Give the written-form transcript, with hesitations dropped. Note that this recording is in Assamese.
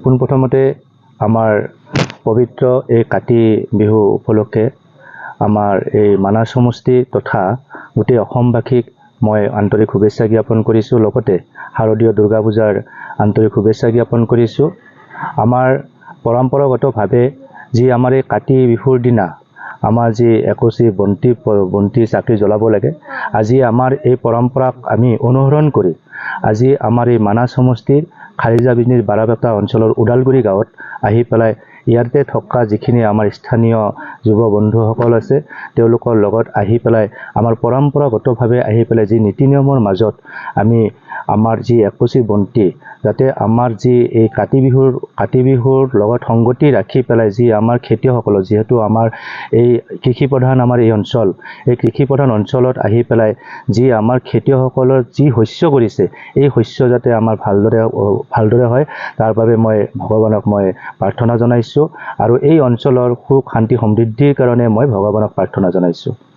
পোনপ্ৰথমতে আমাৰ পবিত্ৰ এই কাতি বিহু উপলক্ষে আমাৰ এই মানাহ সমষ্টি তথা গোটেই অসমবাসীক মই আন্তৰিক শুভেচ্ছা জ্ঞাপন কৰিছোঁ। লগতে শাৰদীয় দুৰ্গা পূজাৰ আন্তৰিক শুভেচ্ছা জ্ঞাপন কৰিছোঁ। আমাৰ পৰম্পৰাগতভাৱে যি আমাৰ এই কাতি বিহুৰ দিনা আমাৰ যি একচি বন্তি চাকি জ্বলাব লাগে, আজি আমাৰ এই পৰম্পৰাক আমি অনুসৰণ কৰি আজি আমাৰ এই মানাহ সমষ্টিৰ খাৰিজাবিনিৰ বাৰাবেটা অঞ্চলৰ ওদালগুৰি গাঁৱত আহি পেলাই ইয়াতে থকা যিখিনি আমাৰ স্থানীয় যুৱ বন্ধুসকল আছে তেওঁলোকৰ লগত আহি পেলাই আমাৰ পৰম্পৰাগতভাৱে আহি পেলাই যি নীতি নিয়মৰ মাজত আমি আমাৰ যি একচি বন্তি যাতে আমাৰ যি এই কাতি বিহুৰ লগত সংগতি ৰাখি পেলাই যি আমাৰ খেতিয়কসকলৰ যিহেতু আমাৰ এই কৃষি প্ৰধান আমাৰ এই অঞ্চল, এই কৃষি প্ৰধান অঞ্চলত আহি পেলাই যি আমাৰ খেতিয়কসকলৰ যি শস্য কৰিছে এই শস্য যাতে আমাৰ ভালদৰে হয় তাৰ বাবে মই ভগৱানক মই প্ৰাৰ্থনা জনাইছোঁ আৰু এই অঞ্চলৰ সুখ শান্তি সমৃদ্ধিৰ কাৰণে মই ভগৱানক প্ৰাৰ্থনা জনাইছোঁ।